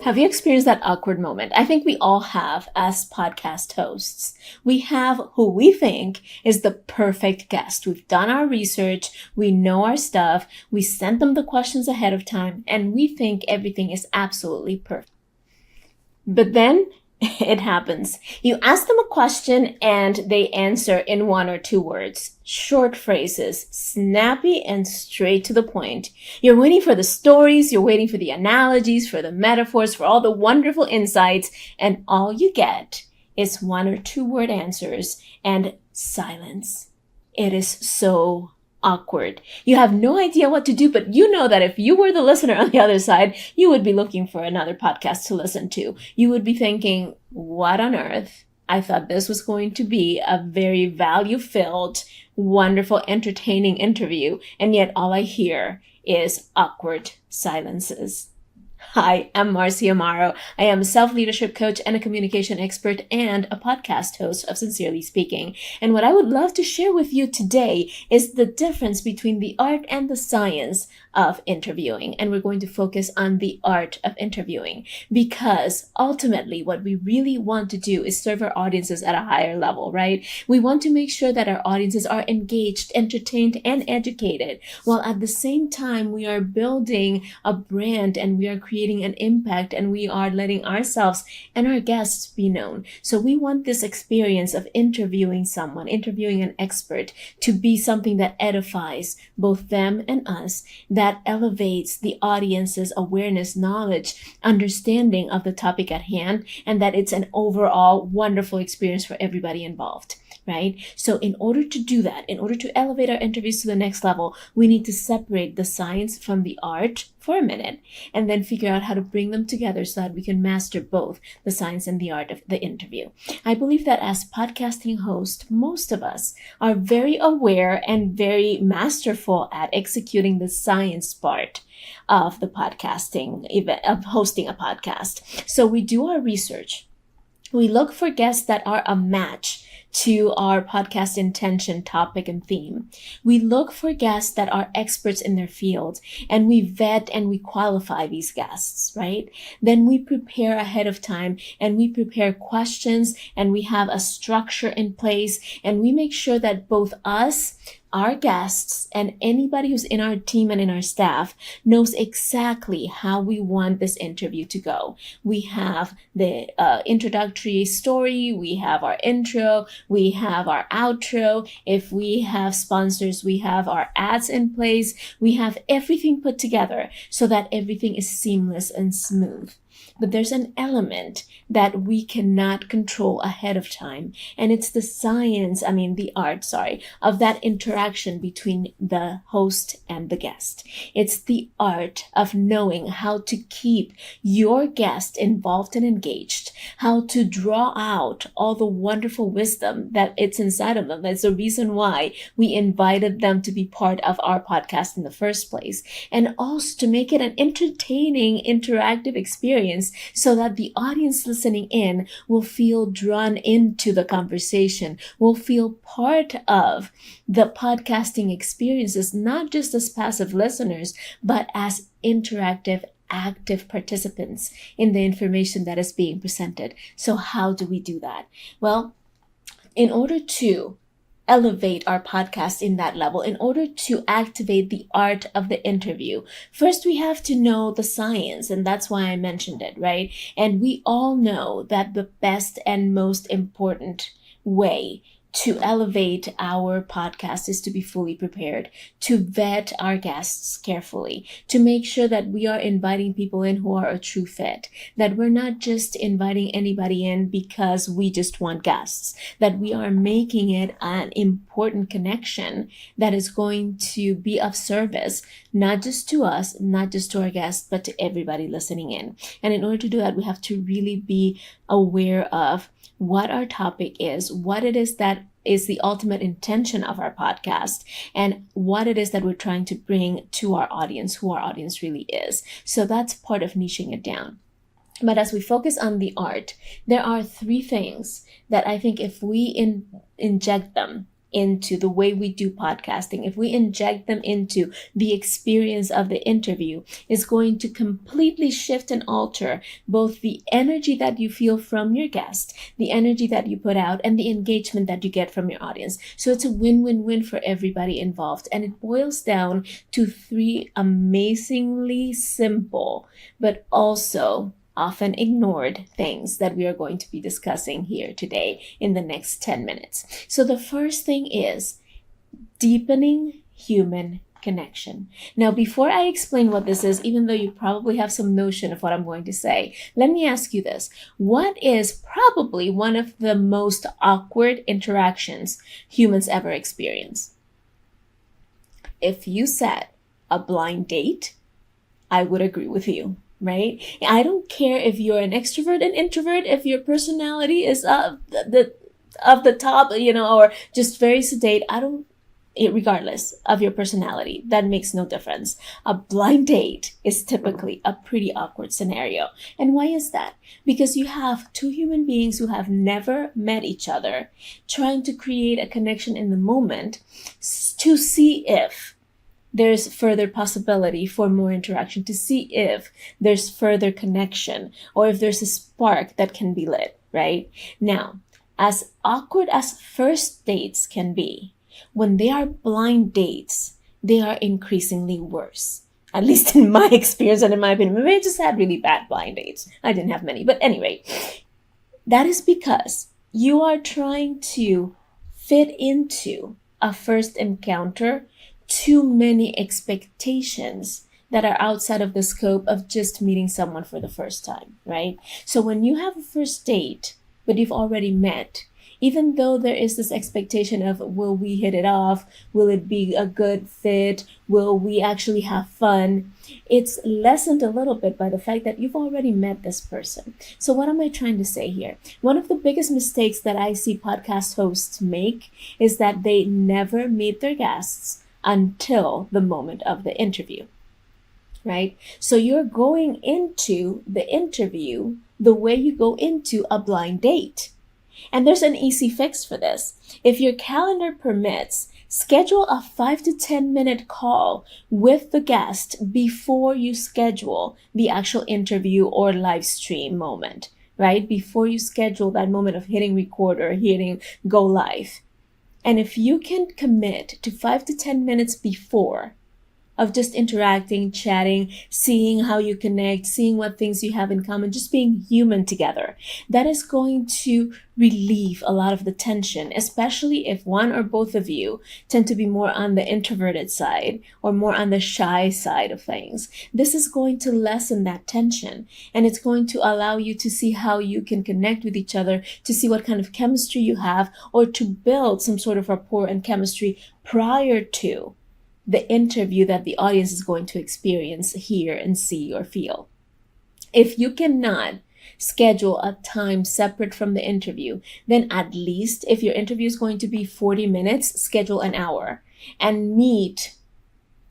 Have you experienced that awkward moment? I think we all have as podcast hosts. We have who we think is the perfect guest. We've done our research. We know our stuff. We sent them the questions ahead of time and we think everything is absolutely perfect. But then it happens. You ask them a question and they answer in 1 or 2 words. Short phrases, snappy and straight to the point. You're waiting for the stories, you're waiting for the analogies, for the metaphors, for all the wonderful insights, and all you get is 1 or 2 word answers and silence. It is so awkward. You have no idea what to do, but you know that if you were the listener on the other side, you would be looking for another podcast to listen to. You would be thinking, what on earth? I thought this was going to be a very value-filled, wonderful, entertaining interview, and yet all I hear is awkward silences. Hi, I'm Marcy Amaro. I am a self-leadership coach and a communication expert and a podcast host of Sincerely Speaking. And what I would love to share with you today is the difference between the art and the science of interviewing. And we're going to focus on the art of interviewing because ultimately what we really want to do is serve our audiences at a higher level, right? We want to make sure that our audiences are engaged, entertained, and educated, while at the same time we are building a brand and we are creating an impact and we are letting ourselves and our guests be known. So we want this experience of interviewing someone, interviewing an expert, to be something that edifies both them and us, that elevates the audience's awareness, knowledge, understanding of the topic at hand, and that it's an overall wonderful experience for everybody involved. Right? So in order to do that, in order to elevate our interviews to the next level, we need to separate the science from the art for a minute and then figure out how to bring them together so that we can master both the science and the art of the interview. I believe that as podcasting hosts, most of us are very aware and very masterful at executing the science part of the podcasting event, of hosting a podcast. So we do our research. We look for guests that are a match to our podcast intention, topic, and theme. We look for guests that are experts in their field, and we vet and we qualify these guests, right? Then we prepare ahead of time and we prepare questions and we have a structure in place and we make sure that both us, our guests, and anybody who's in our team and in our staff knows exactly how we want this interview to go. We have the introductory story, we have our intro, we have our outro. If we have sponsors, we have our ads in place. We have everything put together so that everything is seamless and smooth. But there's an element that we cannot control ahead of time. And it's the art, of that interaction between the host and the guest. It's the art of knowing how to keep your guest involved and engaged, how to draw out all the wonderful wisdom that it's inside of them. That's the reason why we invited them to be part of our podcast in the first place. And also to make it an entertaining, interactive experience so that the audience listening in will feel drawn into the conversation, will feel part of the podcasting experiences, not just as passive listeners, but as interactive, active participants in the information that is being presented. So how do we do that? Well, in order to elevate our podcast in that level, in order to activate the art of the interview, first we have to know the science, and that's why I mentioned it, right? And we all know that the best and most important way to elevate our podcast is to be fully prepared, to vet our guests carefully, to make sure that we are inviting people in who are a true fit, that we're not just inviting anybody in because we just want guests, that we are making it an important connection that is going to be of service, not just to us, not just to our guests, but to everybody listening in. And in order to do that, we have to really be aware of what our topic is, what it is that is the ultimate intention of our podcast, and what it is that we're trying to bring to our audience, who our audience really is. So that's part of niching it down. But as we focus on the art, there are 3 things that I think if we inject them into the way we do podcasting, if we inject them into the experience of the interview, is going to completely shift and alter both the energy that you feel from your guest, the energy that you put out, and the engagement that you get from your audience. So it's a win-win-win for everybody involved. And it boils down to 3 amazingly simple, but also often ignored things that we are going to be discussing here today in the next 10 minutes. So the first thing is deepening human connection. Now, before I explain what this is, even though you probably have some notion of what I'm going to say, let me ask you this. What is probably one of the most awkward interactions humans ever experience? If you said a blind date, I would agree with you. Right? I don't care if you're an extrovert and introvert, if your personality is of the top, or just very sedate. Regardless of your personality, that makes no difference. A blind date is typically a pretty awkward scenario. And why is that? Because you have 2 human beings who have never met each other trying to create a connection in the moment to see if there's further possibility for more interaction, to see if there's further connection or if there's a spark that can be lit, right? Now, as awkward as first dates can be, when they are blind dates, they are increasingly worse. At least in my experience and in my opinion. Maybe I just had really bad blind dates. I didn't have many. But anyway, that is because you are trying to fit into a first encounter too many expectations that are outside of the scope of just meeting someone for the first time, right? So when you have a first date, but you've already met, even though there is this expectation of, will we hit it off? Will it be a good fit? Will we actually have fun? It's lessened a little bit by the fact that you've already met this person. So what am I trying to say here? One of the biggest mistakes that I see podcast hosts make is that they never meet their guests until the moment of the interview, right? So you're going into the interview the way you go into a blind date. And there's an easy fix for this. If your calendar permits, schedule a 5 to 10 minute call with the guest before you schedule the actual interview or live stream moment, right? Before you schedule that moment of hitting record or hitting go live. And if you can commit to 5 to 10 minutes before of just interacting, chatting, seeing how you connect, seeing what things you have in common, just being human together, that is going to relieve a lot of the tension, especially if one or both of you tend to be more on the introverted side or more on the shy side of things. This is going to lessen that tension, and it's going to allow you to see how you can connect with each other, to see what kind of chemistry you have, or to build some sort of rapport and chemistry prior to the interview that the audience is going to experience, hear, and see or feel. If you cannot schedule a time separate from the interview, then at least if your interview is going to be 40 minutes, schedule an hour and meet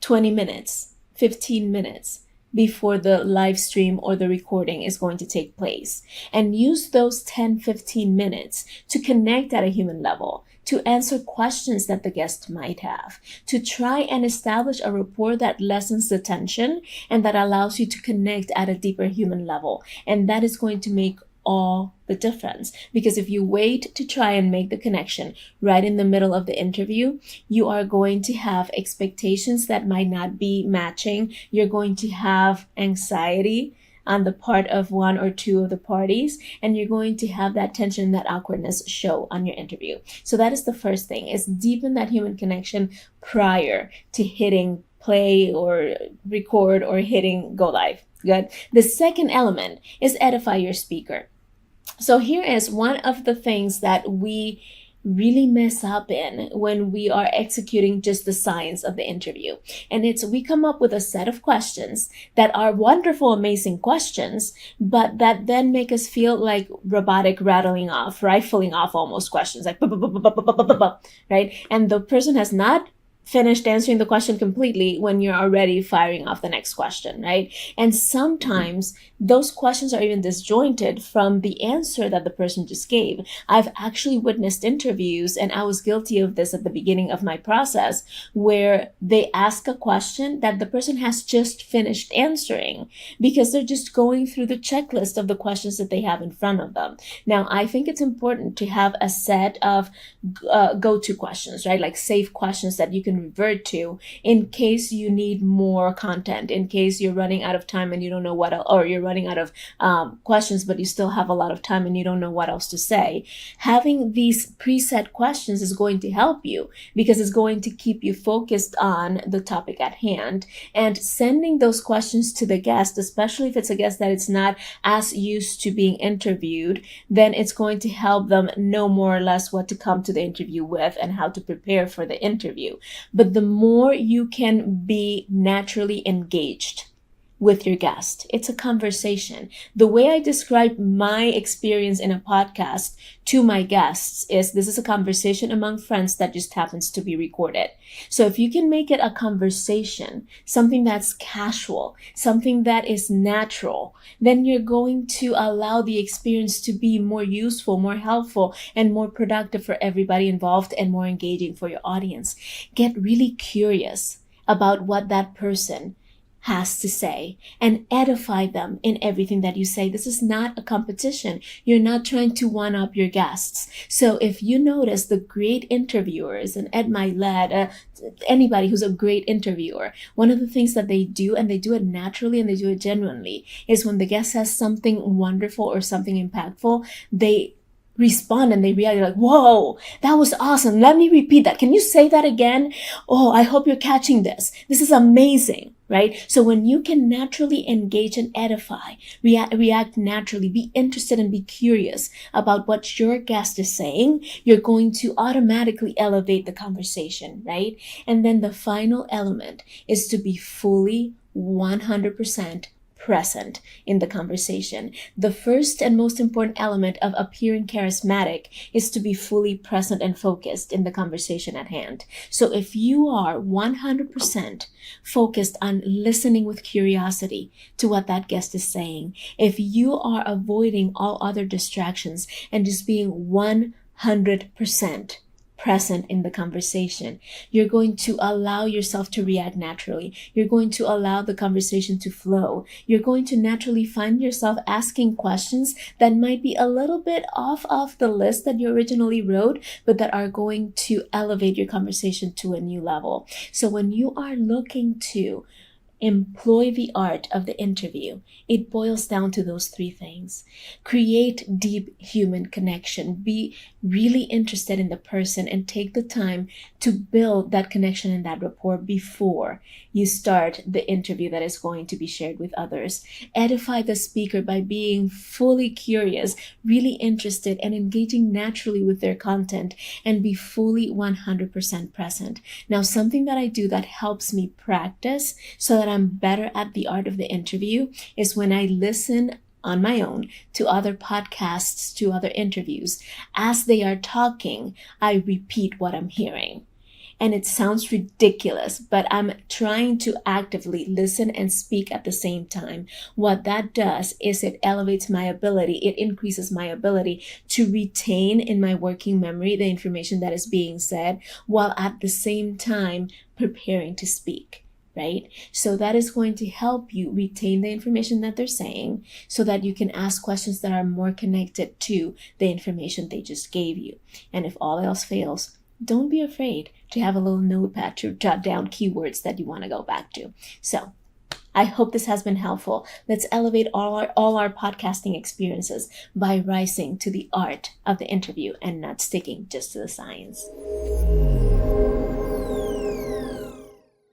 20 minutes, 15 minutes before the live stream or the recording is going to take place. And use those 10, 15 minutes to connect at a human level, to answer questions that the guest might have, to try and establish a rapport that lessens the tension and that allows you to connect at a deeper human level. And that is going to make all the difference. Because if you wait to try and make the connection right in the middle of the interview, you are going to have expectations that might not be matching. You're going to have anxiety on the part of one or two of the parties, and you're going to have that tension, that awkwardness show on your interview. So that is the first thing, is deepen that human connection prior to hitting play or record or hitting go live. Good. The second element is edify your speaker. So here is one of the things that we really mess up in when we are executing just the science of the interview. And it's, we come up with a set of questions that are wonderful, amazing questions, but that then make us feel like robotic rattling off, rifling off almost questions, like, right? And the person has not finished answering the question completely when you're already firing off the next question, right? And sometimes those questions are even disjointed from the answer that the person just gave. I've actually witnessed interviews, and I was guilty of this at the beginning of my process, where they ask a question that the person has just finished answering because they're just going through the checklist of the questions that they have in front of them. Now, I think it's important to have a set of go-to questions, right? Like safe questions that you can revert to in case you need more content, in case you're running out of time and you don't know what else, or you're running out of questions, but you still have a lot of time and you don't know what else to say. Having these preset questions is going to help you because it's going to keep you focused on the topic at hand. And sending those questions to the guest, especially if it's a guest that it's not as used to being interviewed, then it's going to help them know more or less what to come to the interview with and how to prepare for the interview. But the more you can be naturally engaged with your guest, it's a conversation. The way I describe my experience in a podcast to my guests is this is a conversation among friends that just happens to be recorded. So if you can make it a conversation, something that's casual, something that is natural, then you're going to allow the experience to be more useful, more helpful, and more productive for everybody involved and more engaging for your audience. Get really curious about what that person has to say and edify them in everything that you say. This is not a competition. You're not trying to one up your guests. So if you notice the great interviewers, and Ed Milet, anybody who's a great interviewer, one of the things that they do, and they do it naturally and they do it genuinely, is when the guest says something wonderful or something impactful, they respond and they react like, whoa, that was awesome. Let me repeat that. Can you say that again? Oh, I hope you're catching this. This is amazing, right? So when you can naturally engage and edify, react naturally, be interested and be curious about what your guest is saying, you're going to automatically elevate the conversation, right? And then the final element is to be fully 100% present in the conversation. The first and most important element of appearing charismatic is to be fully present and focused in the conversation at hand. So if you are 100% focused on listening with curiosity to what that guest is saying, if you are avoiding all other distractions and just being 100% present in the conversation, you're going to allow yourself to react naturally. You're going to allow the conversation to flow. You're going to naturally find yourself asking questions that might be a little bit off of the list that you originally wrote, but that are going to elevate your conversation to a new level. So when you are looking to employ the art of the interview, it boils down to those three things. Create deep human connection. Be really interested in the person and take the time to build that connection and that rapport before you start the interview that is going to be shared with others. Edify the speaker by being fully curious, really interested, and engaging naturally with their content, and be fully 100% present. Now, something that I do that helps me practice so that I'm better at the art of the interview is when I listen on my own to other podcasts, to other interviews. As they are talking, I repeat what I'm hearing. And it sounds ridiculous, but I'm trying to actively listen and speak at the same time. What that does is it elevates my ability, it increases my ability to retain in my working memory the information that is being said, while at the same time preparing to speak. Right? So that is going to help you retain the information that they're saying so that you can ask questions that are more connected to the information they just gave you. And if all else fails, don't be afraid to have a little notepad to jot down keywords that you want to go back to. So I hope this has been helpful. Let's elevate all our podcasting experiences by rising to the art of the interview and not sticking just to the science.